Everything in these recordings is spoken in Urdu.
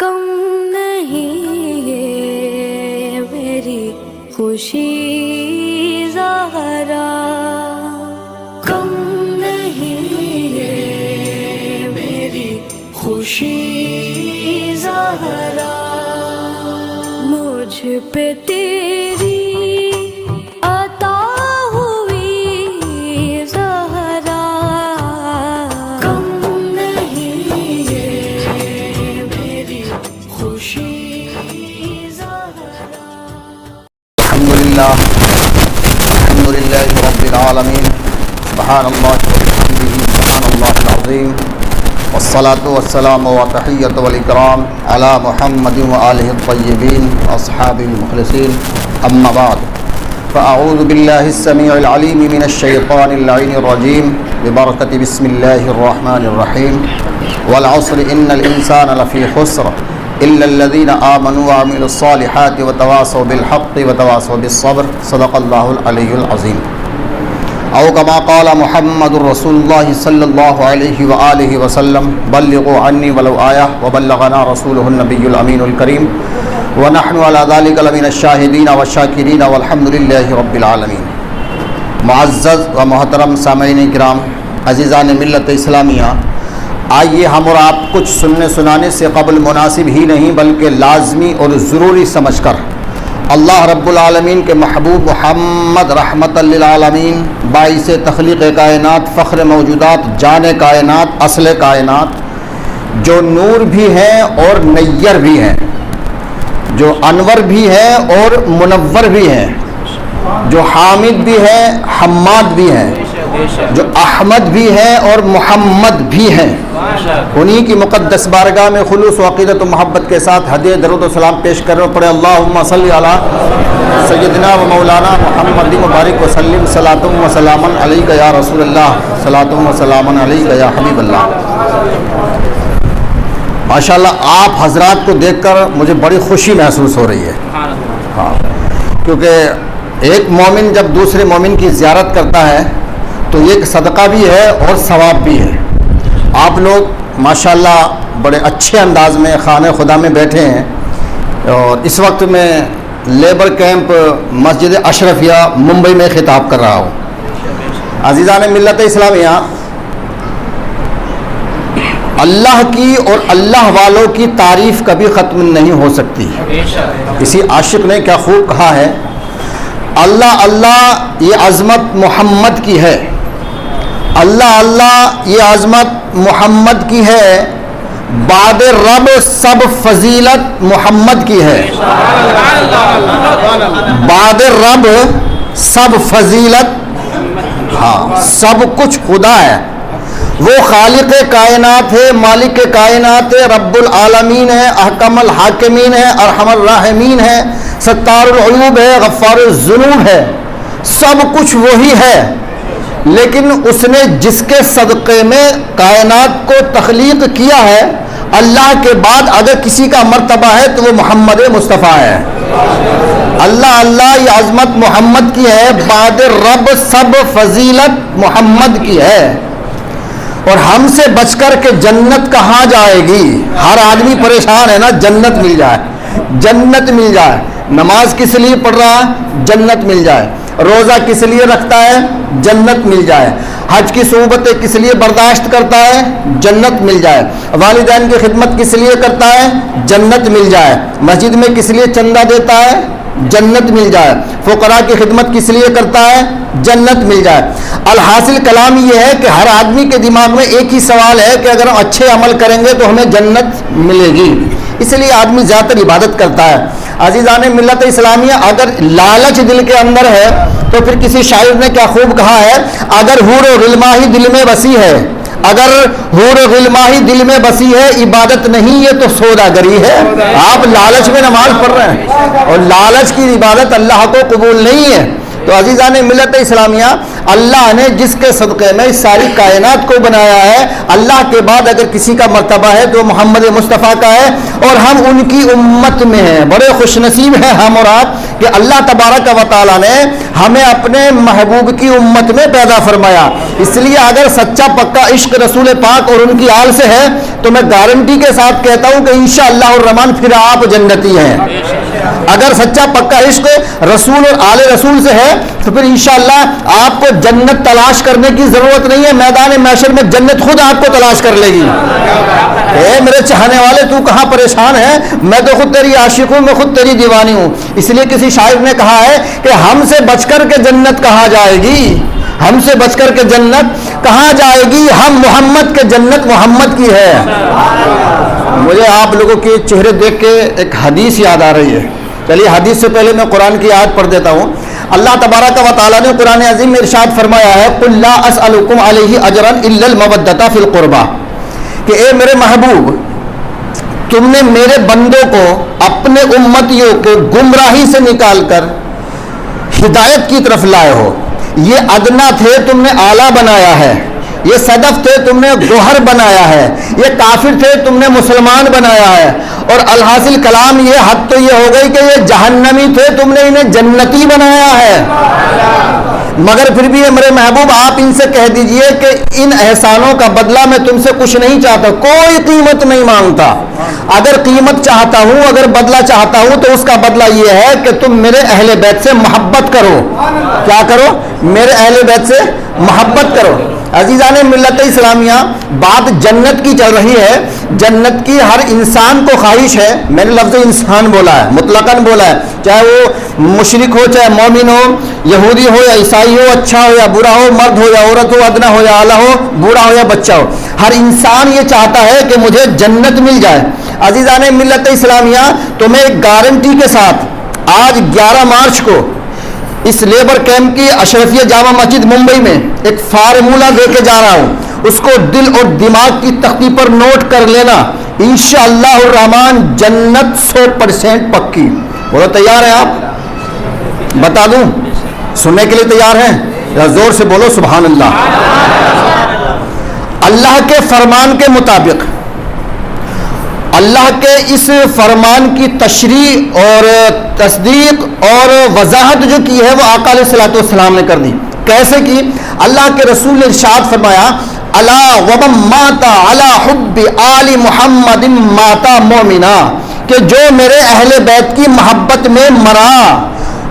کم نہیں یہ میری خوشی زہرا، کم نہیں یہ میری خوشی زہرا، مجھ پہ تیری عطا ہوئی زہرا، کم نہیں یہ میری خوشی زہرا۔ الحمدللہ رب العالمین، سبحان اللہ وبحمدہ، سبحان اللہ العظیم، والصلاة والسلام والتحیۃ والاکرام علی محمد وآلہ الطیبین واصحابہ المخلصین، اما بعد، فاعوذ باللہ السمیع العلیم من الشیطان اللعین الرجیم، ببرکۃ بسم اللہ الرحمن الرحیم، والعصر ان الانسان لفی خسر الا الذین آمنوا وعملوا الصالحات وتواصوا بالحق وتواصوا بالصبر، صدق اللہ العلی العظیم۔ او کما قال محمد رسول اللہ صلی اللہ علیہ وآلہ وسلم، بلغوا عنی ولو آیہ وبلغنا رسولہ النبی الامین الکریم، ونحن علی ذلک لمن الشاہدین والشاکرین والحمد للہ رب العالمین۔ معزز و محترم سامعین کرام، عزیزان ملت اسلامیہ، آئیے ہم اور آپ کچھ سننے سنانے سے قبل مناسب ہی نہیں بلکہ لازمی اور ضروری سمجھ کر اللہ رب العالمین کے محبوب محمد رحمت للعالمین، باعث تخلیق کائنات، فخر موجودات، جان کائنات، اصل کائنات، جو نور بھی ہیں اور نیر بھی ہیں، جو انور بھی ہیں اور منور بھی ہیں، جو حامد بھی ہیں، حماد بھی ہیں، جو احمد بھی ہیں اور محمد بھی ہیں، انہی کی مقدس بارگاہ میں خلوص و عقیدت و محبت کے ساتھ ہدیہ درود و سلام پیش کر رہے پڑے اللہم صلی علی سیدنا و مولانا محمد مبارک وسلم، صلاۃ و سلام علیک یا رسول اللہ، صلاۃ و سلام علیک یا حبیب اللہ۔ ماشاءاللہ آپ حضرات کو دیکھ کر مجھے بڑی خوشی محسوس ہو رہی ہے، ہاں، کیونکہ ایک مومن جب دوسرے مومن کی زیارت کرتا ہے تو یہ ایک صدقہ بھی ہے اور ثواب بھی ہے۔ آپ لوگ ماشاءاللہ بڑے اچھے انداز میں خانہ خدا میں بیٹھے ہیں، اور اس وقت میں لیبر کیمپ مسجد اشرفیہ ممبئی میں خطاب کر رہا ہوں۔ عزیزان ملت اسلامیہ، اللہ کی اور اللہ والوں کی تعریف کبھی ختم نہیں ہو سکتی۔ کسی عاشق نے کیا خوب کہا ہے، اللہ اللہ یہ عظمت محمد کی ہے، اللہ اللہ یہ عظمت محمد کی ہے، بعد رب سب فضیلت محمد کی ہے، بعد رب سب فضیلت، ہاں، سب کچھ خدا ہے، وہ خالق کائنات ہے، مالک کائنات ہے، رب العالمین ہے، احکم الحاکمین ہے، ارحم الراحمین ہے، ستار العیوب ہے، غفار الذنوب ہے، سب کچھ وہی ہے، لیکن اس نے جس کے صدقے میں کائنات کو تخلیق کیا ہے، اللہ کے بعد اگر کسی کا مرتبہ ہے تو وہ محمد مصطفیٰ ہے۔ اللہ اللہ یہ عظمت محمد کی ہے، بعد رب سب فضیلت محمد کی ہے۔ اور ہم سے بچ کر کے جنت کہاں جائے گی؟ ہر آدمی پریشان ہے نا، جنت مل جائے، جنت مل جائے، نماز کس لیے پڑھ رہا ہے؟ جنت مل جائے، روزہ کس لیے رکھتا ہے؟ جنت مل جائے، حج کی صعوبتیں کس لیے برداشت کرتا ہے؟ جنت مل جائے، والدین کی خدمت کس لیے کرتا ہے؟ جنت مل جائے، مسجد میں کس لیے چندہ دیتا ہے؟ جنت مل جائے، فقراء کی خدمت کس لیے کرتا ہے؟ جنت مل جائے۔ الحاصل کلام یہ ہے کہ ہر آدمی کے دماغ میں ایک ہی سوال ہے کہ اگر ہم اچھے عمل کریں گے تو ہمیں جنت ملے گی، اس لیے آدمی زیادہ تر عبادت کرتا ہے۔ عزیزان ملت اسلامیہ، اگر لالچ دل کے اندر ہے تو پھر کسی شاعر نے کیا خوب کہا ہے، اگر حور و غلما ہی دل میں بسی ہے، اگر حور و غلما ہی دل میں بسی ہے، عبادت نہیں یہ تو سوداگری ہے۔ آپ لالچ میں نماز پڑھ رہے ہیں اور لالچ کی عبادت اللہ کو قبول نہیں ہے۔ تو عزیزان ملت اسلامیہ، اللہ نے جس کے صدقے میں اس ساری کائنات کو بنایا ہے، اللہ کے بعد اگر کسی کا مرتبہ ہے تو محمد مصطفیٰ کا ہے، اور ہم ان کی امت میں ہیں۔ بڑے خوش نصیب ہیں ہم اور آپ کہ اللہ تبارک و تعالیٰ نے ہمیں اپنے محبوب کی امت میں پیدا فرمایا۔ اس لیے اگر سچا پکا عشق رسول پاک اور ان کی آل سے ہے تو میں گارنٹی کے ساتھ کہتا ہوں کہ انشاءاللہ الرحمن پھر آپ جنتی ہیں۔ اگر سچا پکا عشق رسول اور آل رسول سے ہے تو پھر انشاءاللہ آپ کو جنت تلاش کرنے کی ضرورت نہیں ہے، میدان محشر میں جنت خود آپ کو تلاش کر لے گی۔ اے میرے چاہنے والے، تو کہاں پریشان ہے؟ میں تو خود تیری عاشق ہوں، میں خود تیری دیوانی ہوں۔ اس لیے کسی شاعر نے کہا ہے کہ ہم سے بچ کر کے جنت کہاں جائے گی، ہم سے بچ کر کے جنت کہاں جائے گی، ہم محمد کے جنت محمد کی ہے۔ مجھے آپ لوگوں کے چہرے دیکھ کے ایک حدیث یاد آ رہی ہے۔ چلیے حدیث سے پہلے میں قرآن کی آیت پڑھ دیتا ہوں۔ اللہ تبارک و تعالیٰ نے قرآن عظیم میں ارشاد فرمایا ہے، قُلْ لَا أَسْأَلُكُمْ عَلَيْهِ أَجْرًا إِلَّا الْمَوَدَّةَ فِي الْقُرْبَى، کہ اے میرے محبوب، تم نے میرے بندوں کو، اپنے امتیوں کو گمراہی سے نکال کر ہدایت کی طرف لائے ہو۔ یہ ادنا تھے، تم نے اعلیٰ بنایا ہے۔ یہ صدف تھے، تم نے گوہر بنایا ہے۔ یہ کافر تھے، تم نے مسلمان بنایا ہے۔ اور الحاصل کلام یہ حد تو یہ ہو گئی کہ یہ جہنمی تھے، تم نے انہیں جنتی بنایا ہے۔ مگر پھر بھی میرے محبوب آپ ان سے کہہ دیجئے کہ ان احسانوں کا بدلہ میں تم سے کچھ نہیں چاہتا، کوئی قیمت نہیں مانگتا۔ اگر قیمت چاہتا ہوں، اگر بدلہ چاہتا ہوں تو اس کا بدلہ یہ ہے کہ تم میرے اہل بیت سے محبت کرو۔ کیا کرو؟ میرے اہل بیت سے محبت کرو۔ عزیزان ملت اسلامیہ، بات جنت کی چل رہی ہے۔ جنت کی ہر انسان کو خواہش ہے۔ میں نے لفظ انسان بولا ہے، مطلقاً بولا ہے، چاہے وہ مشرک ہو، چاہے مومن ہو، یہودی ہو یا عیسائی ہو، اچھا ہو یا برا ہو، مرد ہو یا عورت ہو، ادنا ہو یا اعلیٰ ہو، بوڑھا ہو یا بچہ ہو، ہر انسان یہ چاہتا ہے کہ مجھے جنت مل جائے۔ عزیزان ملت اسلامیہ، تو میں ایک گارنٹی کے ساتھ آج 11 مارچ کو اس لیبر کیمپ کی اشرفیہ جامع مسجد ممبئی میں ایک فارمولہ دے کے جا رہا ہوں، اس کو دل اور دماغ کی تختی پر نوٹ کر لینا۔ انشاءاللہ الرحمن جنت 100% پکی۔ بولو تیار ہیں آپ؟ بتا دوں؟ سننے کے لیے تیار ہیں؟ یا زور سے بولو سبحان اللہ۔ اللہ کے فرمان کے مطابق، اللہ کے اس فرمان کی تشریح اور تصدیق اور وضاحت جو کی ہے وہ آقا علیہ الصلوۃ والسلام نے کر دی۔ کیسے کی؟ اللہ کے رسول نے ارشاد فرمایا، الا ومن مات علی حب آل محمد مات مومنا، کہ جو میرے اہل بیت کی محبت میں مرا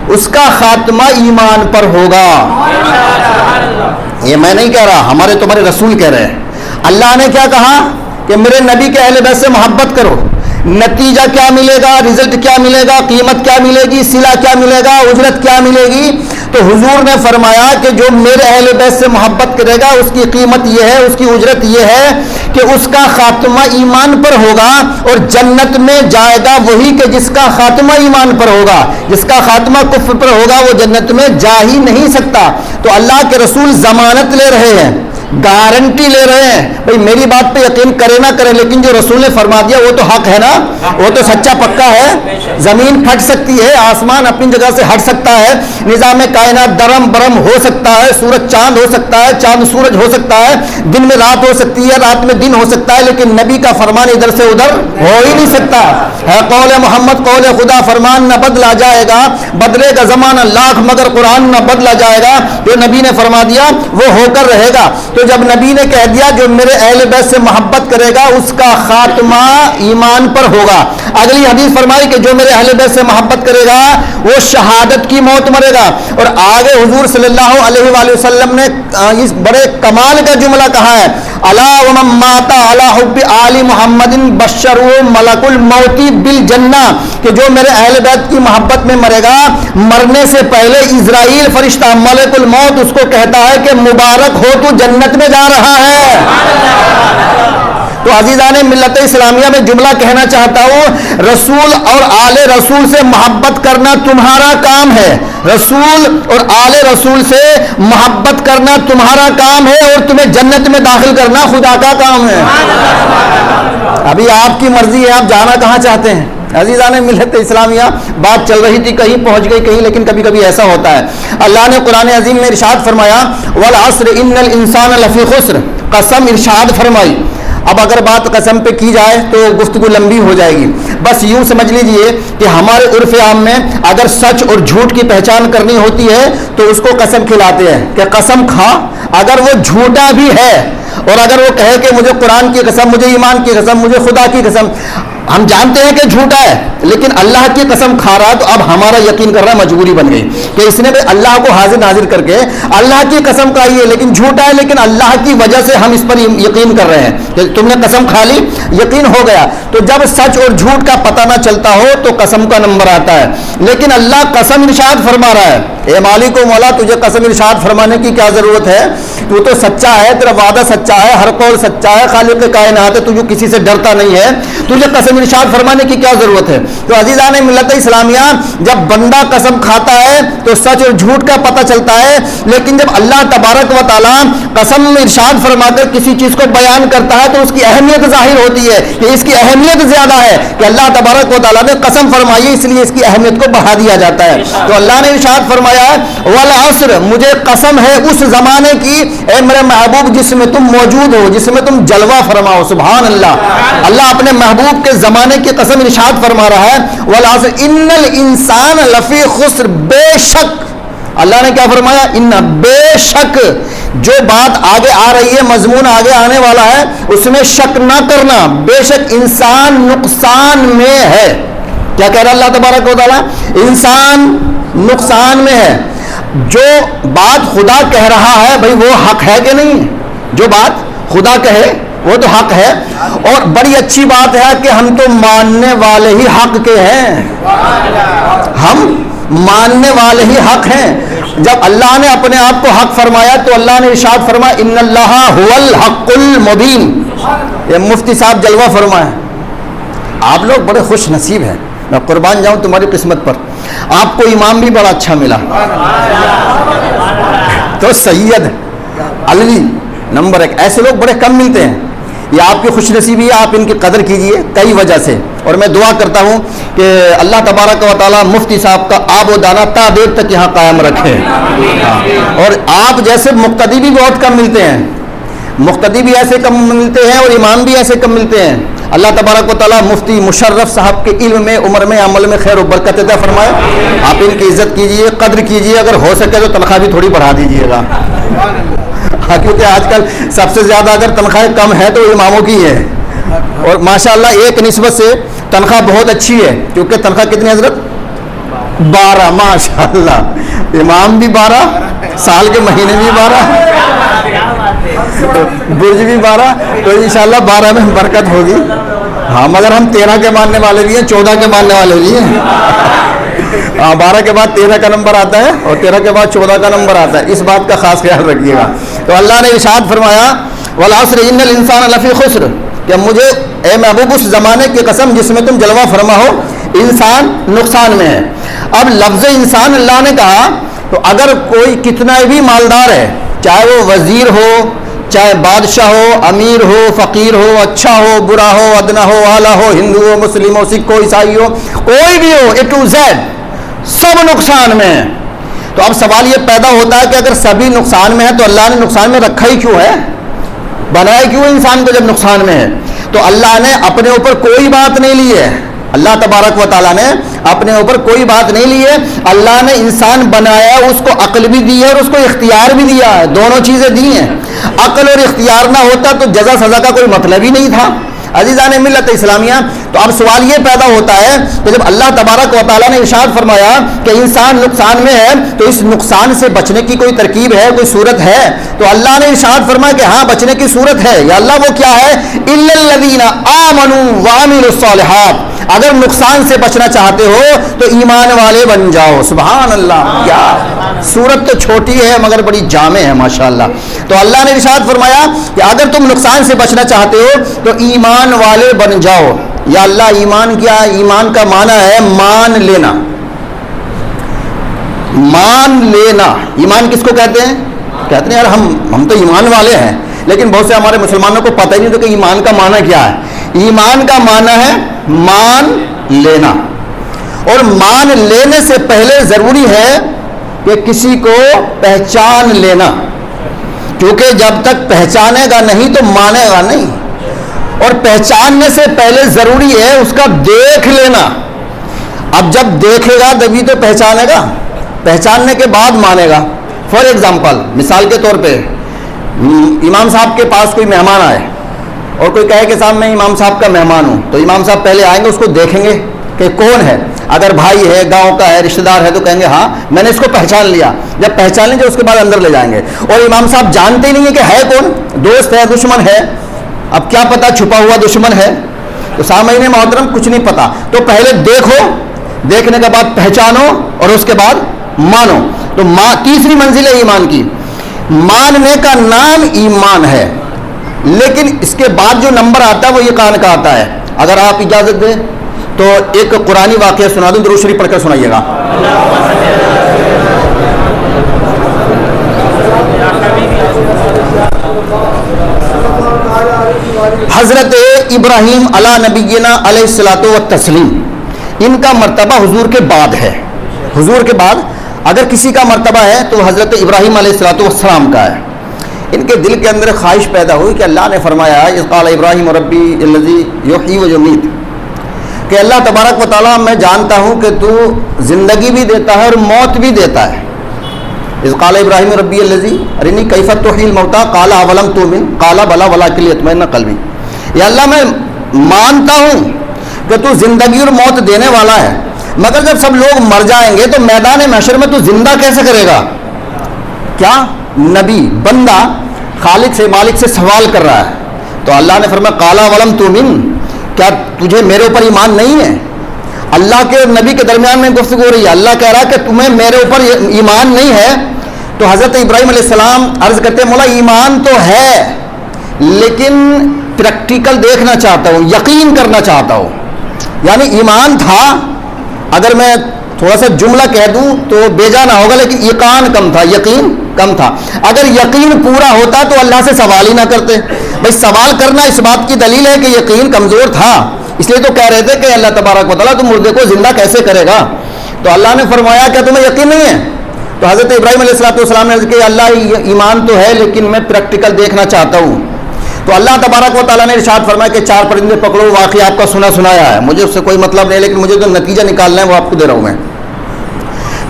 اس کا خاتمہ ایمان پر ہوگا۔ یہ میں نہیں کہہ رہا، ہمارے تمہارے رسول کہہ رہے ہیں۔ اللہ نے کیا کہا کہ میرے نبی کے اہل بیت سے محبت کرو۔ نتیجہ کیا ملے گا؟ رزلٹ کیا ملے گا؟ قیمت کیا ملے گی؟ صلہ کیا ملے گا؟ اجرت کیا ملے گی؟ تو حضور نے فرمایا کہ جو میرے اہل بیت سے محبت کرے گا اس کی قیمت یہ ہے، اس کی اجرت یہ ہے کہ اس کا خاتمہ ایمان پر ہوگا، اور جنت میں جائے گا وہی کہ جس کا خاتمہ ایمان پر ہوگا۔ جس کا خاتمہ کفر پر ہوگا وہ جنت میں جا ہی نہیں سکتا۔ تو اللہ کے رسول ضمانت لے رہے ہیں، گارنٹی لے رہے ہیں۔ بھئی میری بات پہ یقین کرے نہ کرے، لیکن جو رسول نے فرما دیا وہ تو حق ہے نا، وہ تو سچا پکا ہے۔ زمین پھٹ سکتی ہے، آسمان اپنی جگہ سے ہٹ سکتا ہے، نظام کائنات درم برم ہو سکتا ہے، سورج چاند ہو سکتا ہے، چاند سورج ہو سکتا ہے، دن میں رات ہو سکتی ہے، رات میں دن ہو سکتا ہے، لیکن نبی کا فرمان ادھر سے ادھر ہو ہی نہیں سکتا ہے۔ قول محمد، قول خدا، فرمان نہ بدلا جائے گا، بدلے گا زمانہ لاکھ مگر قرآن نہ بدلا جائے گا۔ جو نبی نے فرما دیا وہ ہو کر رہے گا۔ تو جب نبی نے کہہ دیا جو میرے اہل بیت سے محبت کرے گا اس کا خاتمہ ایمان پر ہوگا۔ اگلی حدیث فرمائی کہ جو میرے اہل بیت سے محبت کرے گا وہ شہادت کی موت مرے گا۔ اور آگے حضور صلی اللہ علیہ وآلہ وسلم نے اس بڑے کمال کا جملہ کہا ہے، الا ومن مات علی حب آل محمد بشروا ملک الموت بالجنہ، کہ جو میرے اہل بیت کی محبت میں مرے گا، مرنے سے پہلے اسرائیل فرشتہ ملک الموت اس کو کہتا ہے کہ مبارک ہو تو جنت میں جا رہا ہے۔ تو عزیزان ملت اسلامیہ میں جملہ کہنا چاہتا ہوں، رسول اور آل رسول سے محبت کرنا تمہارا کام ہے، رسول اور آل رسول سے محبت کرنا تمہارا کام ہے، اور تمہیں جنت میں داخل کرنا خدا کا کام ہے۔ ابھی آپ کی مرضی ہے، آپ جانا کہاں چاہتے ہیں؟ عزیزان ملت اسلامیہ، بات چل رہی تھی کہیں پہنچ گئی کہیں، لیکن کبھی کبھی ایسا ہوتا ہے۔ اللہ نے قرآن عظیم میں ارشاد فرمایا والعصر ان الانسان لفی خسر، قسم ارشاد فرمائی۔ اب اگر بات قسم پہ کی جائے تو گفتگو لمبی ہو جائے گی، بس یوں سمجھ لیجئے کہ ہمارے عرف عام میں اگر سچ اور جھوٹ کی پہچان کرنی ہوتی ہے تو اس کو قسم کھلاتے ہیں کہ قسم کھا، اگر وہ جھوٹا بھی ہے اور اگر وہ کہے کہ مجھے قرآن کی قسم، مجھے ایمان کی قسم، مجھے خدا کی قسم، ہم جانتے ہیں کہ جھوٹا ہے لیکن اللہ کی قسم کھا رہا، تو اب ہمارا یقین کرنا مجبوری بن گئی کہ اس نے بھی اللہ کو حاضر ناظر کر کے اللہ کی قسم کھائی ہے، لیکن جھوٹا ہے، لیکن اللہ کی وجہ سے ہم اس پر یقین کر رہے ہیں کہ تم نے قسم کھا لی، یقین ہو گیا۔ تو جب سچ اور جھوٹ کا پتہ نہ چلتا ہو تو قسم کا نمبر آتا ہے، لیکن اللہ قسم ارشاد فرما رہا ہے، اے مالک و مولا تجھے قسم ارشاد فرمانے کی کیا ضرورت ہے؟ تو سچا ہے، تیرا وعدہ سچا ہے، ہر قول سچا ہے، خالق کائنات ہے، تجھے کسی سے ڈرتا نہیں ہے، تجھے قسم ارشاد فرمانے کی کیا ضرورت ہے؟ تو عزیزان ملت اسلامیہ، جب بندہ قسم کھاتا ہے تو سچ اور جھوٹ کا پتہ چلتا ہے، لیکن جب اللہ تبارک و تعالیٰ قسم ارشاد فرما کر کسی چیز کو بیان کرتا ہے تو اس کی اہمیت ظاہر ہوتی ہے کہ اس کی اہمیت زیادہ ہے کہ اللہ تبارک و تعالیٰ نے قسم فرمائی ہے، اس لیے اس کی اہمیت کو بڑھا دیا جاتا ہے۔ تو اللہ نے ارشاد فرمایا والعصر، مجھے قسم ہے اس زمانے کی اے میرے محبوب جس میں تم موجود ہو، جس میں تم جلوہ فرماؤ، سبحان اللہ۔ اللہ اپنے محبوب کے زمانے کی قسم ارشاد فرما رہا ہے والعصر ان الانسان لفی خسر، بے شک اللہ نے کیا فرمایا؟ ان، بے شک، جو بات آگے آ رہی ہے، مضمون آگے آنے والا ہے، اس میں شک نہ کرنا، بے شک انسان نقصان میں ہے۔ کیا کہہ رہا اللہ تبارک و تعالیٰ؟ انسان نقصان میں ہے۔ جو بات خدا کہہ رہا ہے بھائی وہ حق ہے کہ نہیں؟ جو بات خدا کہے وہ تو حق ہے، اور بڑی اچھی بات ہے کہ ہم تو ماننے والے ہی حق کے ہیں، ہم ماننے والے ہی حق ہیں۔ جب اللہ نے اپنے آپ کو حق فرمایا تو اللہ نے ارشاد فرمایا ان اللہ هو الحق المبین۔ یہ مفتی صاحب جلوہ فرمائے، آپ لوگ بڑے خوش نصیب ہیں، میں قربان جاؤں تمہاری قسمت پر، آپ کو امام بھی بڑا اچھا ملا۔ تو سید علوی نمبر 1، ایسے لوگ بڑے کم ملتے ہیں، یہ آپ کی خوش نصیبی ہے، آپ ان کی قدر کیجئے کئی وجہ سے، اور میں دعا کرتا ہوں کہ اللہ تبارک و تعالیٰ مفتی صاحب کا آب و دانہ تا دیر تک یہاں قائم رکھے۔ اور آپ جیسے مقتدی بھی بہت کم ملتے ہیں، مقتدی بھی ایسے کم ملتے ہیں اور امام بھی ایسے کم ملتے ہیں۔ اللہ تبارک و تعالیٰ مفتی مشرف صاحب کے علم میں، عمر میں، عمل میں خیر و برکت عطا فرمائے۔ آپ ان کی عزت کیجئے، قدر کیجئے، اگر ہو سکے تو تنخواہ بھی تھوڑی بڑھا دیجئے گا، کیونکہ آج کل سب سے زیادہ اگر تنخواہیں کم ہے تو اماموں کی ہے، اور ماشاءاللہ ایک نسبت سے تنخواہ بہت اچھی ہے، کیونکہ تنخواہ کتنی حضرت؟ 12، ماشاءاللہ، امام بھی 12، سال کے مہینے بھی 12، برج بھی 12، تو انشاءاللہ 12 میں برکت ہوگی۔ ہاں مگر ہم 13 کے ماننے والے بھی ہیں، 14 کے ماننے والے بھی ہیں، 12 کے بعد 13 کا نمبر آتا ہے اور 13 کے بعد 14 کا نمبر آتا ہے، اس بات کا خاص خیال رکھیے گا۔ تو اللہ نے ارشاد فرمایا والعصر ان الانسان لفی خسر، کہ مجھے اے محبوب اس زمانے کی قسم جس میں تم جلوہ فرما ہو، انسان نقصان میں ہے۔ اب لفظ انسان اللہ نے کہا تو اگر کوئی کتنا بھی مالدار ہے، چاہے وہ وزیر ہو، چاہے بادشاہ ہو، امیر ہو، فقیر ہو، اچھا ہو، برا ہو، ادنا ہو، اعلیٰ ہو، ہندو ہو، مسلم ہو، سکھ ہو، عیسائی ہو، کوئی بھی ہو، اے ٹو زیڈ سب نقصان میں ہے۔ تو اب سوال یہ پیدا ہوتا ہے کہ اگر سبھی نقصان میں ہے تو اللہ نے نقصان میں رکھا ہی کیوں ہے؟ بنایا کیوں انسان کو جب نقصان میں ہے؟ تو اللہ نے اپنے اوپر کوئی بات نہیں لی ہے، اللہ تبارک و تعالیٰ نے اپنے اوپر کوئی بات نہیں لی ہے۔ اللہ نے انسان بنایا، اس کو عقل بھی دی ہے اور اس کو اختیار بھی دیا ہے، دونوں چیزیں دی ہیں۔ عقل اور اختیار نہ ہوتا تو جزا سزا کا کوئی مطلب ہی نہیں تھا۔ عزیزان ملت اسلامیہ، تو اب سوال یہ پیدا ہوتا ہے کہ جب اللہ تبارک و تعالیٰ نے ارشاد فرمایا کہ انسان نقصان میں ہے تو اس نقصان سے بچنے کی کوئی ترکیب ہے, کوئی صورت ہے؟ تو اللہ نے ارشاد فرمایا کہ ہاں بچنے کی صورت ہے. یا اللہ وہ کیا ہے؟ الا الذین آمنوا وعملوا الصالحات. اگر نقصان سے بچنا چاہتے ہو تو ایمان والے بن جاؤ. سبحان اللہ, کیا صورت تو چھوٹی ہے مگر بڑی جامع ہے ماشاءاللہ. تو اللہ نے ارشاد فرمایا کہ اگر تم نقصان سے بچنا چاہتے ہو تو ایمان والے بن جاؤ. یا اللہ ایمان کیا ہے؟ ایمان کا معنی ہے مان لینا. مان لینا ایمان کس کو کہتے ہیں؟ کہتے ہیں یار ہم تو ایمان والے ہیں, لیکن بہت سے ہمارے مسلمانوں کو پتہ ہی نہیں تو کہ ایمان کا معنی کیا ہے. ایمان کا معنی ہے مان لینا, اور مان لینے سے پہلے ضروری ہے کہ کسی کو پہچان لینا, کیونکہ جب تک پہچانے گا نہیں تو مانے گا نہیں, اور پہچاننے سے پہلے ضروری ہے اس کا دیکھ لینا. اب جب دیکھے گا تبھی تو پہچانے گا, پہچاننے کے بعد مانے گا. فار ایگزامپل, مثال کے طور پہ امام صاحب کے پاس کوئی مہمان آئے اور کوئی کہے کہ صاحب میں امام صاحب کا مہمان ہوں, تو امام صاحب پہلے آئیں گے, اس کو دیکھیں گے کہ کون ہے. اگر بھائی ہے, گاؤں کا ہے, رشتہ دار ہے تو کہیں گے ہاں میں نے اس کو پہچان لیا. جب پہچان لیں گے اس کے بعد اندر لے جائیں گے. اور امام صاحب جانتے ہی نہیں ہیں کہ ہے کون, دوست ہے دشمن ہے, اب کیا پتا چھپا ہوا دشمن ہے. تو سامعین محترم کچھ نہیں پتا, تو پہلے دیکھو, دیکھنے کے بعد پہچانو اور اس کے بعد مانو. تو تیسری منزل ہے ایمان کی. ماننے کا نام ایمان ہے, لیکن اس کے بعد جو نمبر آتا ہے وہ یقین کا آتا ہے. اگر آپ اجازت دیں تو ایک قرآنی واقعہ سنا دوں, درود شریف پڑھ کر سنائیے گا. حضرت ابراہیم علی نبینا علیہ الصلوۃ والتسلیم, ان کا مرتبہ حضور کے بعد ہے. حضور کے بعد اگر کسی کا مرتبہ ہے تو حضرت ابراہیم علیہ الصلوۃ والسلام کا ہے. ان کے دل کے اندر خواہش پیدا ہوئی کہ اللہ نے فرمایا اذ قال ابراہیم ربی الذی یحیی و یمیت, کہ اللہ تبارک و تعالیٰ میں جانتا ہوں کہ تو زندگی بھی دیتا ہے اور موت بھی دیتا ہے. اذ قال ابراہیم ربی الذی ارنی کیف تحیی الموتى قال اولم تؤمن قال بلی ولکن لیطمئن قلبی. یا اللہ میں مانتا ہوں کہ تو زندگی اور موت دینے والا ہے, مگر جب سب لوگ مر جائیں گے تو میدان محشر میں تو زندہ کیسے کرے گا؟ کیا نبی بندہ خالق سے مالک سے سوال کر رہا ہے. تو اللہ نے فرمایا قال اولم تؤمن, کیا تجھے میرے اوپر ایمان نہیں ہے؟ اللہ کے نبی کے درمیان میں گفتگو ہو رہی ہے. اللہ کہہ رہا ہے کہ تمہیں میرے اوپر ایمان نہیں ہے. تو حضرت ابراہیم علیہ السلام عرض کرتے ہیں مولا ایمان تو ہے, لیکن پریکٹیکل دیکھنا چاہتا ہوں, یقین کرنا چاہتا ہوں. یعنی ایمان تھا, اگر میں تھوڑا سا جملہ کہہ دوں تو بے جا نہ ہوگا, لیکن یقین کم تھا, یقین کم تھا. اگر یقین پورا ہوتا تو اللہ سے سوال ہی نہ کرتے. بھائی سوال کرنا اس بات کی دلیل ہے کہ یقین کمزور تھا, اس لیے تو کہہ رہے تھے کہ اللہ تبارک و تعالیٰ تم مردے کو زندہ کیسے کرے گا. تو اللہ نے فرمایا کیا تمہیں یقین نہیں ہے؟ تو حضرت ابراہیم علیہ السلام نے کہا اللہ ایمان تو ہے لیکن میں پریکٹیکل دیکھنا چاہتا ہوں. تو اللہ تبارک و تعالیٰ نے ارشاد فرمایا کہ 4 پرندے پکڑو. واقعہ آپ کا سنایا ہے, مجھے اس سے کوئی مطلب نہیں, لیکن مجھے جو نتیجہ نکالنا ہے وہ آپ کو دے رہا ہوں میں.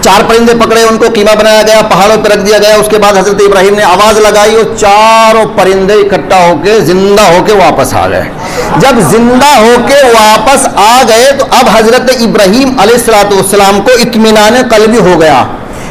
4 پرندے پکڑے, ان کو قیمہ بنایا گیا, پہاڑوں پہ رکھ دیا گیا. اس کے بعد حضرت ابراہیم نے آواز لگائی اور 4 پرندے اکٹھا ہو کے زندہ ہو کے واپس آ گئے. جب زندہ ہو کے واپس آ گئے تو اب حضرت ابراہیم علیہ السلام کو اطمینان قلبی ہو گیا,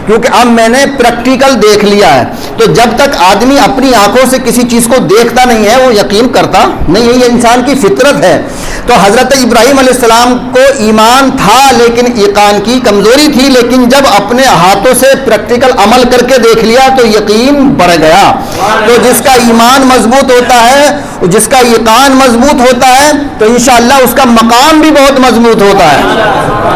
کیونکہ اب میں نے پریکٹیکل دیکھ لیا ہے. تو جب تک آدمی اپنی آنکھوں سے کسی چیز کو دیکھتا نہیں ہے وہ یقین کرتا نہیں ہے, یہ انسان کی فطرت ہے. تو حضرت ابراہیم علیہ السلام کو ایمان تھا لیکن یقین کی کمزوری تھی, لیکن جب اپنے ہاتھوں سے پریکٹیکل عمل کر کے دیکھ لیا تو یقین بڑھ گیا. تو جس کا ایمان مضبوط ہوتا ہے, جس کا یقین مضبوط ہوتا ہے, تو انشاءاللہ اس کا مقام بھی بہت مضبوط ہوتا ہے.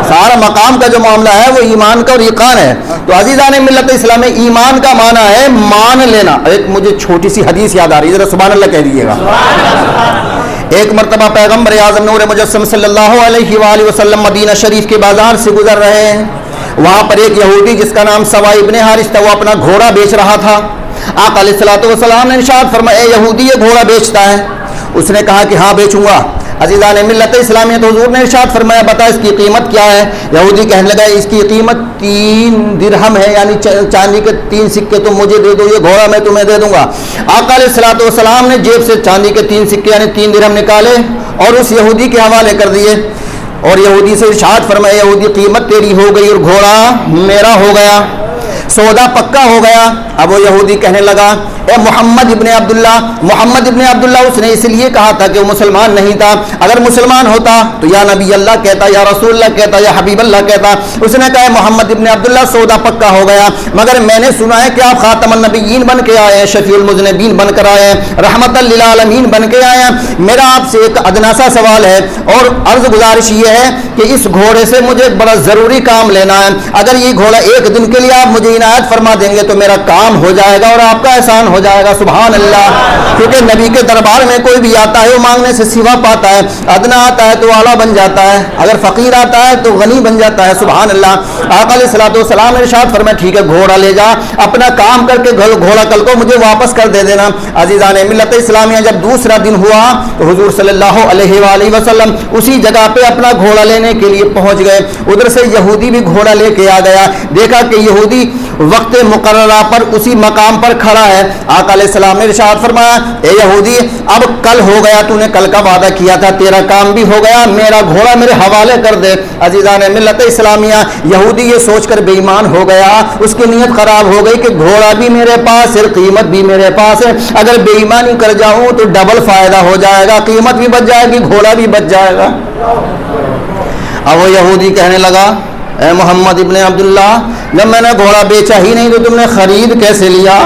سارا مقام کا جو معاملہ ہے وہ ایمان کا اور یقین ہے. تو عزیزان ملت اسلام میں ایمان کا معنی ہے مان لینا. ایک مجھے چھوٹی سی حدیث یاد آ رہی ہے, ذرا سبحان اللہ کہہ دیجیے گا. ایک مرتبہ پیغمبر اعظم نور مجسم صلی اللہ علیہ وآلہ وسلم مدینہ شریف کے بازار سے گزر رہے ہیں. وہاں پر ایک یہودی جس کا نام سوا ابن حارث تھا, وہ اپنا گھوڑا بیچ رہا تھا. آقا علیہ الصلوۃ والسلام نے ارشاد فرمایا اے یہودی یہ گھوڑا بیچتا ہے؟ اس نے کہا کہ ہاں بیچوں گا. عزیزان ملت اسلامیہ تو حضور نے ارشاد فرمایا بتا اس کی قیمت کیا ہے؟ یہودی کہنے لگا اس کی قیمت 3 درہم ہے، یعنی چاندی کے 3 سکے تم مجھے دے دو، یہ گھوڑا میں تمہیں دے دوں گا۔ آقا علیہ الصلوۃ والسلام نے جیب سے چاندی کے 3 سکے یعنی 3 درہم نکالے اور اس یہودی کے حوالے کر دیے، اور یہودی سے ارشاد فرمایا یہودی قیمت تیری ہو گئی اور گھوڑا میرا ہو گیا، سودا پکا ہو گیا۔ اب وہ یہودی کہنے لگا اے محمد ابن عبداللہ، محمد ابن عبداللہ اس نے اس لیے کہا تھا کہ وہ مسلمان نہیں تھا، اگر مسلمان ہوتا تو یا نبی اللہ کہتا، یا رسول اللہ کہتا، یا حبیب اللہ کہتا۔ اس نے کہا محمد ابن عبداللہ سودا پکا ہو گیا، مگر میں نے سنا ہے کہ آپ خاتم النبیین بن کے آئے ہیں، شفیع المذنبین بن کر آئے ہیں، رحمت للعالمین بن کے آئے ہیں۔ میرا آپ سے ایک ادنا سا سوال ہے اور عرض گزارش یہ ہے کہ اس گھوڑے سے مجھے ایک بڑا ضروری کام لینا ہے، اگر یہ گھوڑا ایک دن کے لیے آپ مجھے عنایت فرما دیں گے تو میرا کام ہو جائے گا اور آپ کا احسان ہو جائے گا۔ سبحان اللہ، کیونکہ نبی کے دربار میں کوئی بھی آتا ہے وہ مانگنے سے سوا پاتا ہے، ادنا آتا ہے تو اعلیٰ بن جاتا ہے، اگر فقیر آتا ہے تو غنی بن جاتا ہے۔ سبحان اللہ۔ آقا علیہ الصلوۃ والسلام نے ارشاد فرمایا ٹھیک ہے گھوڑا لے جا، اپنا کام کر کے گھوڑا کل کو مجھے واپس کر دے دینا۔ عزیزان ملت اسلامیہ جب دوسرا دن ہوا تو حضور صلی اللہ علیہ وآلہ وسلم اسی جگہ پہ اپنا گھوڑا لینے کے لیے پہنچ گئے، ادھر سے یہودی بھی گھوڑا لے کے آ گیا، دیکھا کہ یہودی وقت مقررہ پر اسی مقام پر کھڑا ہے۔ آقا علیہ السلام نے ارشاد فرمایا اے یہودی اب کل ہو گیا، تو نے کل کا وعدہ کیا تھا، تیرا کام بھی ہو گیا، میرا گھوڑا میرے حوالے کر دے۔ عزیزان ملت اسلامیہ یہودی یہ سوچ کر بے ایمان ہو گیا، اس کی نیت خراب ہو گئی کہ گھوڑا بھی میرے پاس ہے، قیمت بھی میرے پاس ہے، اگر بے ایمانی کر جاؤں تو ڈبل فائدہ ہو جائے گا، قیمت بھی بچ جائے گی، گھوڑا بھی بچ جائے گا۔ اب وہ یہودی کہنے لگا اے محمد ابن عبداللہ جب میں نے گھوڑا بیچا ہی نہیں تو تم نے خرید کیسے لیا؟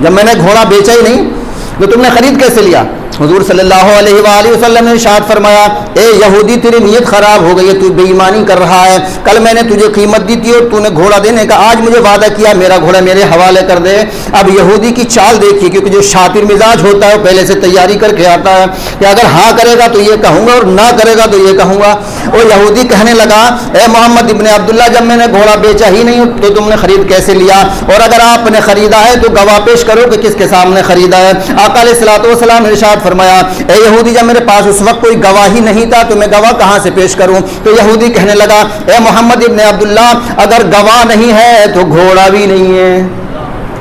جب میں نے گھوڑا بیچا ہی نہیں تو تم نے خرید کیسے لیا؟ حضور صلی اللہ علیہ وآلہ وسلم نے ارشاد فرمایا اے یہودی تیری نیت خراب ہو گئی ہے، تو بے ایمانی کر رہا ہے، کل میں نے تجھے قیمت دی تھی اور تو نے گھوڑا دینے کا آج مجھے وعدہ کیا میرا گھوڑا میرے حوالے کر دے۔ اب یہودی کی چال دیکھیے، کیونکہ جو شاطر مزاج ہوتا ہے وہ پہلے سے تیاری کر کے آتا ہے کہ اگر ہاں کرے گا تو یہ کہوں گا اور نہ کرے گا تو یہ کہوں گا۔ اور یہودی کہنے لگا اے محمد ابن عبداللہ جب میں نے گھوڑا بیچا ہی نہیں تو تم نے خرید کیسے لیا؟ اور اگر آپ نے خریدا ہے تو گواہ پیش کرو کہ کس کے سامنے خریدا ہے۔ آقا علیہ الصلوۃ والسلام نے ارشاد فرمایا اے یہودی جب میرے پاس اس وقت کوئی گواہی نہیں تھا تو میں گواہ کہاں سے پیش کروں؟ تو یہودی کہنے لگا اے محمد ابن عبداللہ اگر گواہ نہیں ہے تو گھوڑا بھی نہیں ہے۔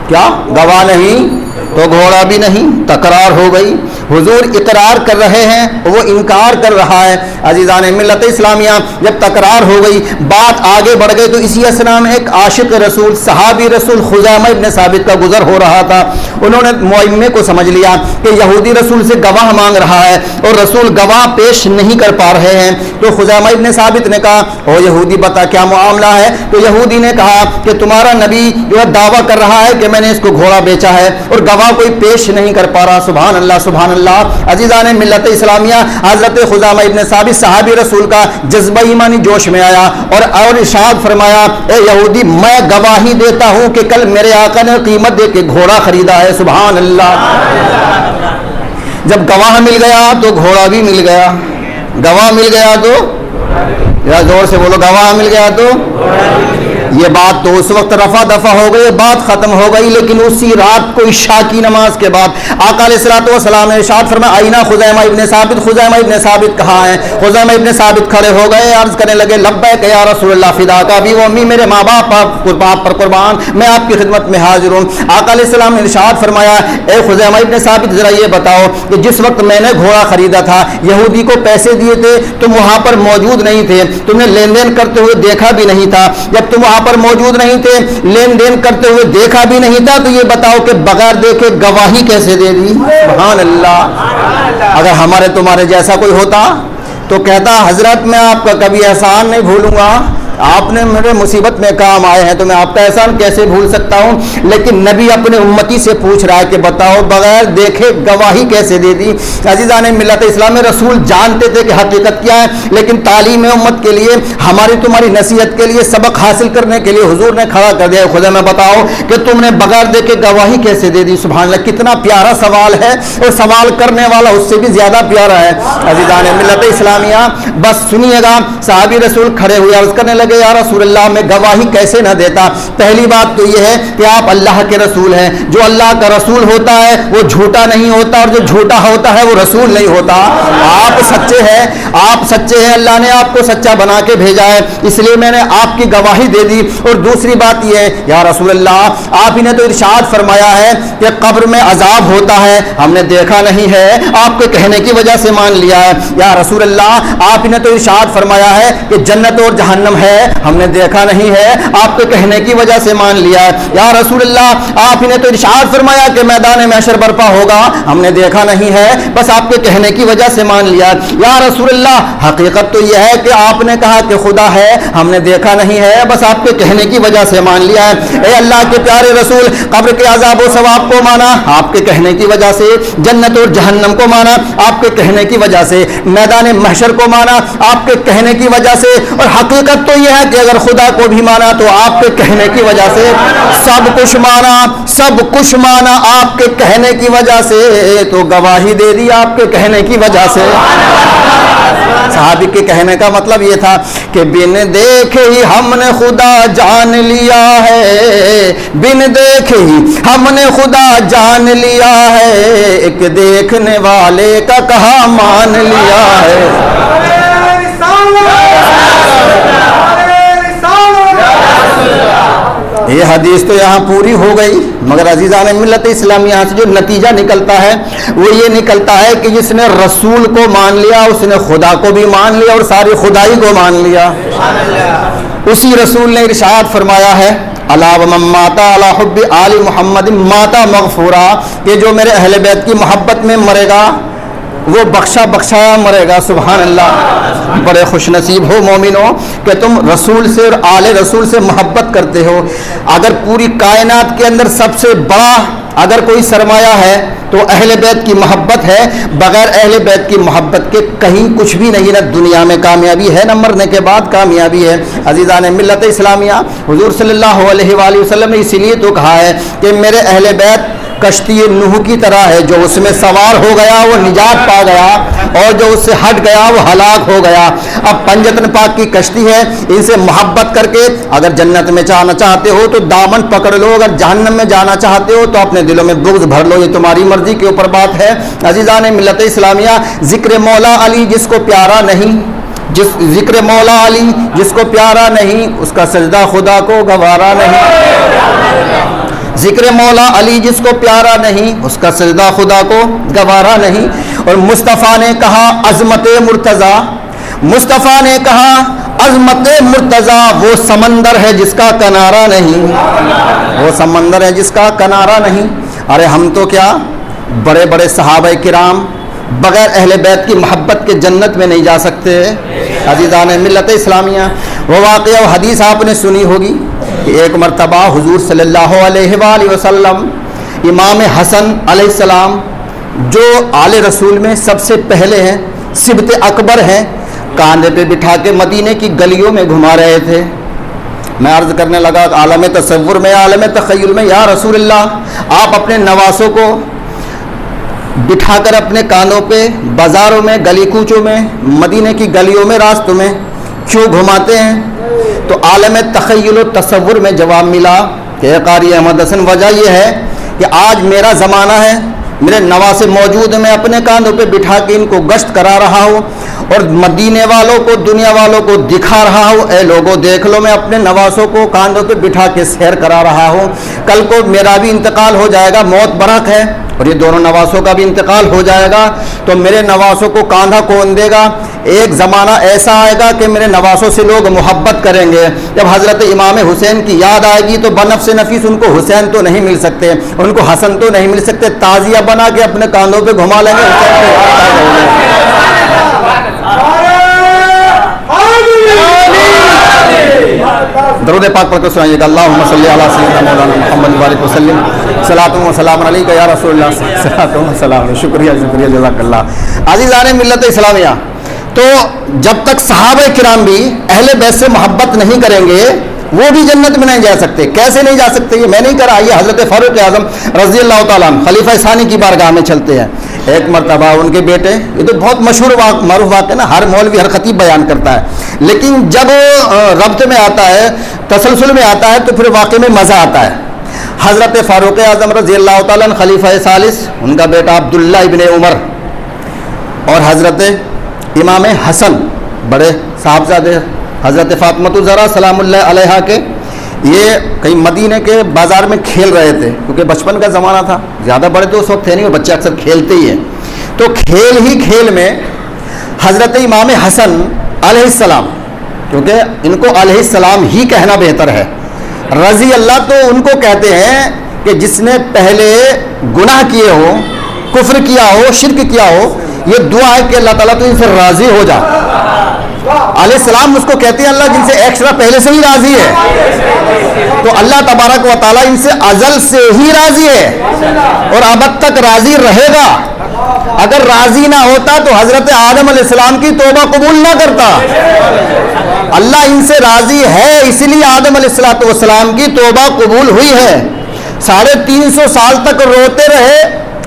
کیا گواہ نہیں تو گھوڑا بھی نہیں؟ تکرار ہو گئی، حضور اقرار کر رہے ہیں وہ انکار کر رہا ہے۔ عزیزان ملت اسلامیہ جب تکرار ہو گئی بات آگے بڑھ گئی تو اسی اسنا میں ایک عاشق رسول صحابی رسول خزیمہ ابن ثابت کا گزر ہو رہا تھا، انہوں نے معمے کو سمجھ لیا کہ یہودی رسول سے گواہ مانگ رہا ہے اور رسول گواہ پیش نہیں کر پا رہے ہیں، تو خزیمہ ابن ثابت نے کہا او یہودی بتا کیا معاملہ ہے؟ تو یہودی نے کہا کہ تمہارا نبی جو ہے دعویٰ کر رہا ہے کہ میں نے اس کو گھوڑا بیچا ہے اور گواہ کوئی پیش نہیں کر پا رہا۔ سبحان اللہ سبحان اللہ۔ عزیزان ملت اسلامیہ حضرت خزیمہ ابن ثابت صحابی رسول کا جذبہ ایمانی جوش میں آیا اور ارشاد فرمایا اے یہودی میں گواہی دیتا ہوں کہ کل میرے آقا نے قیمت دے کے گھوڑا خریدا ہے۔ سبحان اللہ۔ جب گواہ مل گیا تو گھوڑا بھی مل گیا، گواہ مل گیا تو یا زور سے بولو گواہ مل گیا تو یہ بات تو اس وقت رفع دفع ہو گئی، بات ختم ہو گئی، لیکن اسی رات کو عشاء کی نماز کے بعد آقا علیہ الصلوۃ والسلام نے ارشاد فرمایا آئینہ خزیمہ ابن ثابت، خزیمہ ابن ثابت کہاں ہیں؟ خزیمہ ابن ثابت کھڑے ہو گئے، عرض کرنے لگے لبیک یا رسول اللہ فداک ابی و امی، میرے ماں باپ آپ پر قربان، میں آپ کی خدمت میں حاضر ہوں۔ آقا علیہ السلام نے ارشاد فرمایا اے خزیمہ ابن ثابت ذرا یہ بتاؤ کہ جس وقت میں نے گھوڑا خریدا تھا یہودی کو پیسے دیے تھے تم وہاں پر موجود نہیں تھے، تم نے لین دین کرتے ہوئے دیکھا بھی نہیں تھا، جب تم وہاں پر موجود نہیں تھے لین دین کرتے ہوئے دیکھا بھی نہیں تھا تو یہ بتاؤ کہ بغیر دیکھے گواہی کیسے دے دی؟ سبحان اللہ۔ اگر ہمارے تمہارے جیسا کوئی ہوتا تو کہتا حضرت میں آپ کا کبھی احسان نہیں بھولوں گا، آپ نے میرے مصیبت میں کام آئے ہیں تو میں آپ کا احسان کیسے بھول سکتا ہوں؟ لیکن نبی اپنے امتی سے پوچھ رہا ہے کہ بتاؤ بغیر دیکھے گواہی کیسے دے دی؟ عزیزان ملت اسلام رسول جانتے تھے کہ حقیقت کیا ہے، لیکن تعلیم امت کے لیے ہماری تمہاری نصیحت کے لیے سبق حاصل کرنے کے لیے حضور نے کھڑا کر دیا خدا میں بتاؤ کہ تم نے بغیر دیکھے گواہی کیسے دے دی؟ سبحان اللہ، کتنا پیارا سوال ہے اور سوال کرنے والا اس سے بھی زیادہ پیارا ہے۔ عزیزان ملت اسلامیہ بس سنیے گا، صحابی رسول کھڑے ہوئے عرض کرنے لگے یا رسول اللہ میں گواہی کیسے نہ دیتا؟ پہلی بات تو یہ ہے کہ آپ اللہ کے رسول ہیں، جو اللہ کا رسول ہوتا ہے وہ جھوٹا نہیں ہوتا، اور جو جھوٹا ہوتا ہے وہ رسول نہیں ہوتا۔ آپ سچے ہیں، آپ سچے ہیں، اللہ نے آپ کو سچا بنا کے بھیجا ہے، اس لیے میں نے آپ کی گواہی دے دی۔ اور دوسری بات یہ ہے یا رسول اللہ آپ ہی نے تو ارشاد فرمایا ہے کہ قبر میں عذاب ہوتا ہے، ہم نے دیکھا نہیں ہے، آپ کے کہنے کی وجہ سے مان لیا ہے۔ یا رسول اللہ آپ ہی نے تو ارشاد فرمایا ہے کہ جنت اور جہنم ہے، ہم نے دیکھا نہیں ہے، آپ کے کہنے کی وجہ سے مان لیا ہے۔ یا رسول اللہ آپ ہی نے تو ارشاد فرمایا کہ میدان محشر برپا ہوگا، ہم نے دیکھا نہیں ہے، بس آپ کے کہنے کی وجہ سے مان لیا۔ یا رسول اللہ حقیقت تو یہ ہے کہ آپ نے کہا کہ خدا ہے، ہم نے دیکھا نہیں ہے، بس آپ کے کہنے کی وجہ سے مان لیا ہے۔ اے اللہ کے پیارے رسول قبر کے عذاب و ثواب کو مانا آپ کے کہنے کی وجہ سے، جنت اور جہنم کو مانا آپ کے کہنے کی وجہ سے، میدان محشر کو مانا آپ کے کہنے کی وجہ سے، اور حقیقت تو یہ ہے کہ اگر خدا کو بھی مانا تو آپ کے کہنے کی وجہ سے، سب کچھ مانا، سب کچھ مانا آپ کے کہنے کی وجہ سے، تو گواہی دے دی آپ کے کہنے کی وجہ سے۔ صحابی کے کہنے کا مطلب یہ تھا کہ بن دیکھے ہی ہم نے خدا جان لیا ہے، بن دیکھے ہی ہم نے خدا جان لیا ہے، ایک دیکھنے والے کا کہا مان لیا ہے۔ یہ حدیث تو یہاں پوری ہو گئی، مگر عزیزان ملت اسلامی یہاں سے جو نتیجہ نکلتا ہے وہ یہ نکلتا ہے کہ جس نے رسول کو مان لیا اس نے خدا کو بھی مان لیا اور ساری خدائی کو مان لیا۔ اسی رسول نے ارشاد فرمایا ہے الا ومن مات علی حب آل محمد مات مغفورا، کہ جو میرے اہل بیت کی محبت میں مرے گا وہ بخشا بخشایا مرے گا۔ سبحان اللہ، بڑے خوش نصیب ہو مومنو کہ تم رسول سے اور آل رسول سے محبت کرتے ہو۔ اگر پوری کائنات کے اندر سب سے بڑا اگر کوئی سرمایہ ہے تو اہل بیت کی محبت ہے، بغیر اہل بیت کی محبت کے کہیں کچھ بھی نہیں، نہ دنیا میں کامیابی ہے نہ مرنے کے بعد کامیابی ہے۔ عزیزان ملت اسلامیہ حضور صلی اللہ علیہ وآلہ وسلم نے اسی لیے تو کہا ہے کہ میرے اہل بیت کشتی نوح کی طرح ہے، جو اس میں سوار ہو گیا وہ نجات پا گیا اور جو اس سے ہٹ گیا وہ ہلاک ہو گیا۔ اب پنجتن پاک کی کشتی ہے، ان سے محبت کر کے اگر جنت میں جانا چاہتے ہو تو دامن پکڑ لو، اگر جہنم میں جانا چاہتے ہو تو اپنے دلوں میں بغض بھر لو، یہ تمہاری مرضی کے اوپر بات ہے۔ عزیزان ملت اسلامیہ ذکر مولا علی جس کو پیارا نہیں، ذکر مولا علی جس کو پیارا نہیں اس کا سجدہ خدا کو گوارا نہیں، ذکر مولا علی جس کو پیارا نہیں اس کا سجدہ خدا کو گوارا نہیں۔ اور مصطفیٰ نے کہا عظمت مرتضیٰ، مصطفیٰ نے کہا عظمت مرتضیٰ وہ سمندر ہے جس کا کنارہ نہیں، وہ سمندر ہے جس کا کنارہ نہیں۔ ارے ہم تو کیا بڑے بڑے صحابہ کرام بغیر اہل بیت کی محبت کے جنت میں نہیں جا سکتے۔ عزیزان ملت اسلامیہ وہ واقعہ و حدیث آپ نے سنی ہوگی کہ ایک مرتبہ حضور صلی اللہ علیہ وآلہ وسلم امام حسن علیہ السلام جو آل رسول میں سب سے پہلے ہیں، سبت اکبر ہیں، کاندھے پہ بٹھا کے مدینے کی گلیوں میں گھما رہے تھے۔ میں عرض کرنے لگا عالم تصور میں، عالم تخیل میں، یا رسول اللہ آپ اپنے نواسوں کو بٹھا کر اپنے کانوں پہ بازاروں میں، گلی کوچوں میں، مدینے کی گلیوں میں، راستوں میں کیوں گھماتے ہیں؟ تو عالم تخیل و تصور میں جواب ملا کہ قاری احمد حسن وجہ یہ ہے کہ آج میرا زمانہ ہے، میرے نواسے موجود ہیں، میں اپنے کاندھوں پہ بٹھا کے ان کو گشت کرا رہا ہوں اور مدینے والوں کو، دنیا والوں کو دکھا رہا ہوں اے لوگوں دیکھ لو میں اپنے نواسوں کو کاندھوں پہ بٹھا کے سیر کرا رہا ہوں، کل کو میرا بھی انتقال ہو جائے گا، موت برحق ہے اور یہ دونوں نواسوں کا بھی انتقال ہو جائے گا، تو میرے نواسوں کو کاندھا کون دے گا؟ ایک زمانہ ایسا آئے گا کہ میرے نواسوں سے لوگ محبت کریں گے، جب حضرت امام حسین کی یاد آئے گی تو بنفس نفیس ان کو حسین تو نہیں مل سکتے، ان کو حسن تو نہیں مل سکتے، تعزیہ بنا کے اپنے کاندھوں پہ گھما لیں گے۔ درود پاک پڑھ کر سنائیے گا اللہم صلی علی سیدنا مولانا محمد بارک وسلم صلاۃ و سلام علیکہ یا رسول اللہ صلاۃ و سلام۔ شکریہ شکریہ جزاک اللہ۔ عزیزان ملت اسلامیہ تو جب تک صحابہ کرام بھی اہل بیت سے محبت نہیں کریں گے وہ بھی جنت میں نہیں جا سکتے. کیسے نہیں جا سکتے؟ یہ میں نہیں کہا. یہ حضرت فاروق اعظم رضی اللہ تعالیٰ عنہ خلیفہ ثانی کی بارگاہ میں چلتے ہیں. ایک مرتبہ ان کے بیٹے، یہ تو بہت مشہور معروف واقعہ نا، ہر مولوی ہر خطیب بیان کرتا ہے، لیکن جب ربط میں آتا ہے، تسلسل میں آتا ہے، تو پھر واقعے میں مزہ آتا ہے. حضرت فاروق اعظم رضی اللہ تعالیٰ عنہ خلیفہ ثالث، ان کا بیٹا عبداللہ ابن عمر اور حضرت امام حسن بڑے صاحبزادے حضرت فاطمۃ الزہرا سلام اللہ علیہا کے، یہ کہیں مدینے کے بازار میں کھیل رہے تھے، کیونکہ بچپن کا زمانہ تھا، زیادہ بڑے تو اس وقت تھے نہیں، وہ بچے اکثر کھیلتے ہی ہیں. تو کھیل ہی کھیل میں حضرت امام حسن علیہ السلام، کیونکہ ان کو علیہ السلام ہی کہنا بہتر ہے، رضی اللہ تو ان کو کہتے ہیں کہ جس نے پہلے گناہ کیے ہو، کفر کیا ہو، شرک کیا ہو، یہ دعا ہے کہ اللہ تعالیٰ تو ان سے راضی ہو جا. علیہ السلام اس کو کہتے ہیں اللہ جن سے ایکسٹرا پہلے سے ہی راضی ہے. تو اللہ تبارک و تعالیٰ ان سے ازل سے ہی راضی ہے اور ابد تک راضی رہے گا. اگر راضی نہ ہوتا تو حضرت آدم علیہ السلام کی توبہ قبول نہ کرتا. اللہ ان سے راضی ہے، اسی لیے آدم علیہ السلام کی توبہ قبول ہوئی ہے. 350 سال تک روتے رہے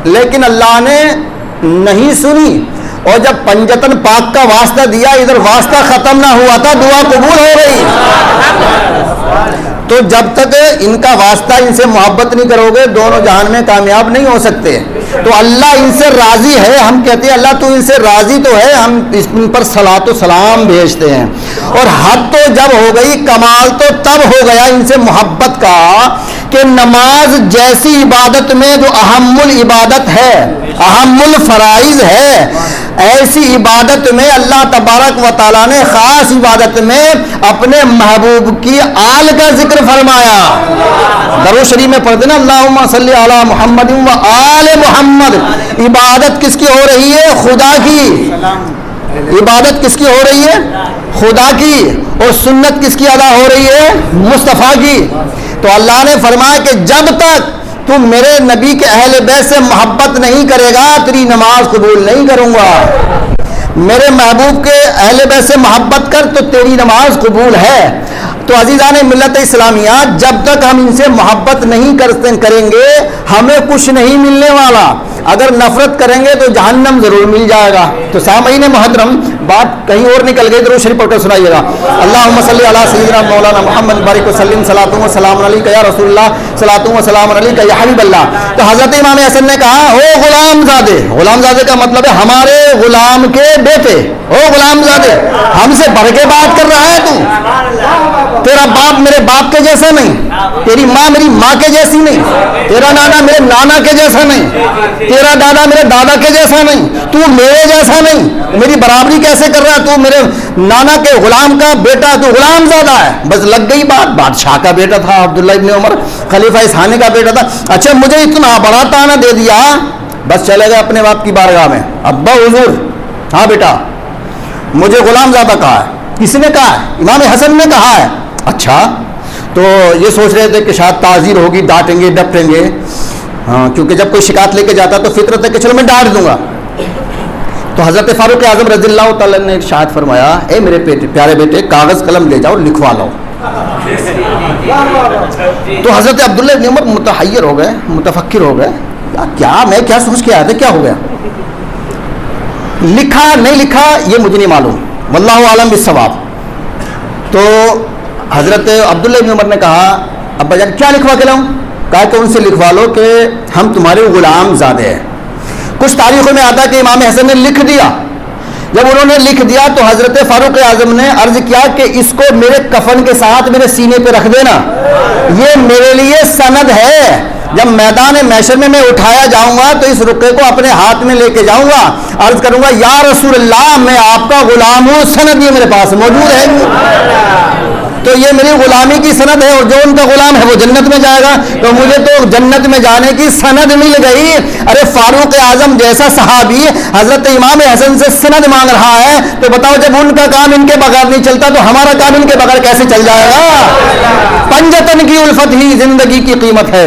لیکن اللہ نے نہیں سنی، اور جب پنجتن پاک کا واسطہ دیا، ادھر واسطہ ختم نہ ہوا تھا، دعا قبول ہو گئی. تو جب تک ان کا واسطہ، ان سے محبت نہیں کرو گے، دونوں جہان میں کامیاب نہیں ہو سکتے. تو اللہ ان سے راضی ہے. ہم کہتے ہیں اللہ تو ان سے راضی تو ہے، ہم ان پر صلاۃ و سلام بھیجتے ہیں. اور حد تو جب ہو گئی، کمال تو تب ہو گیا ان سے محبت کا کہ نماز جیسی عبادت میں جو اہم العبادت ہے، اہم الفرائض ہے، ایسی عبادت میں اللہ تبارک و تعالیٰ نے خاص عبادت میں اپنے محبوب کی آل کا ذکر فرمایا. درود شریف میں پڑھتے نا اللہم صلی علی محمد و آل محمد. عبادت کس کی ہو رہی ہے؟ خدا کی. عبادت کس کی ہو رہی ہے؟ خدا کی. اور سنت کس کی ادا ہو رہی ہے؟ مصطفیٰ کی. تو اللہ نے فرمایا کہ جب تک تو میرے نبی کے اہل بیت سے محبت نہیں کرے گا، تیری نماز قبول نہیں کروں گا. میرے محبوب کے اہل بیت سے محبت کر تو تیری نماز قبول ہے. تو عزیزان ملت اسلامیہ، جب تک ہم ان سے محبت نہیں کریں گے ہمیں کچھ نہیں ملنے والا. اگر نفرت کریں گے تو جہنم ضرور مل جائے گا. تو سامعین محترم، بات کہیں اور نکل گئی، درود شریف پڑھ کر سنائیے گا. اللہم صلی علی سیدنا مولانا محمد بارک وسلم صلاۃ و سلام علیک یا رسول اللہ، صلاۃ و سلام علیک یا حبیب اللہ. تو حضرت امام حسن نے کہا ہو غلام زادے. غلام زادے کا مطلب ہے ہمارے غلام کے بیٹے. ہو غلام زادے، ہم سے بڑھ کے بات کر رہا ہے تو. تیرا باپ میرے باپ کے جیسا نہیں، تیری ماں میری ماں کے جیسی نہیں، تیرا نانا میرے نانا کے جیسا نہیں، تیرا دادا میرے دادا کے جیسا نہیں، تو میرے جیسا نہیں. میری برابری کیسے کر رہا ہے؟ تو میرے نانا کے غلام کا بیٹا، تو غلام زادہ ہے. بس لگ گئی بات. بادشاہ کا بیٹا تھا عبداللہ ابن عمر، خلیفہ ثانی کا بیٹا تھا. اچھا مجھے اتنا بڑا تانا دے دیا، بس چلے گا اپنے باپ کی بارگاہ میں. ابا حضور، ہاں بیٹا مجھے غلام زادہ کہا ہے. کس نے کہا ہے؟ امام حسن نے کہا ہے. اچھا، تو یہ سوچ رہے تھے کہ شاید تعزیر ہوگی، ڈانٹیں گے ڈپٹیں گے. ہاں، کیونکہ جب کوئی شکایت لے کے جاتا تو فطرت ہے کہ چلو میں ڈانٹ دوں گا. تو حضرت فاروق اعظم رضی اللہ تعالیٰ نے ارشاد فرمایا، اے میرے پیارے بیٹے کاغذ قلم لے جاؤ، لکھوا لو. تو حضرت عبداللہ ابن عمر متحیر ہو گئے، متفکر ہو گئے. کیا میں کیا سوچ کے آیا تھا، کیا ہو گیا؟ لکھا نہیں لکھا یہ مجھے نہیں معلوم، واللہ عالم بالصواب. تو حضرت عبداللہ ابن عمر نے کہا ابا جان کیا لکھوا کے لاؤں؟ کہا کہ ان سے لکھوا لو کہ ہم تمہارے غلام زادے ہیں. کچھ تاریخوں میں آتا ہے کہ امام حسن نے لکھ دیا. جب انہوں نے لکھ دیا تو حضرت فاروق اعظم نے عرض کیا کہ اس کو میرے کفن کے ساتھ میرے سینے پہ رکھ دینا، یہ میرے لیے سند ہے. جب میدان محشر میں اٹھایا جاؤں گا تو اس رقعے کو اپنے ہاتھ میں لے کے جاؤں گا، عرض کروں گا یا رسول اللہ میں آپ کا غلام ہوں، سند یہ میرے پاس موجود ہے. تو یہ میری غلامی کی سند ہے، اور جو ان کا غلام ہے وہ جنت میں جائے گا. تو مجھے تو جنت میں جانے کی سند مل گئی. ارے فاروق اعظم جیسا صحابی حضرت امام حسن سے سند مانگ رہا ہے، تو بتاؤ جب ان کا کام ان کے بغیر نہیں چلتا تو ہمارا کام ان کے بغیر کیسے چل جائے گا؟ پنجتن کی الفت ہی زندگی کی قیمت ہے.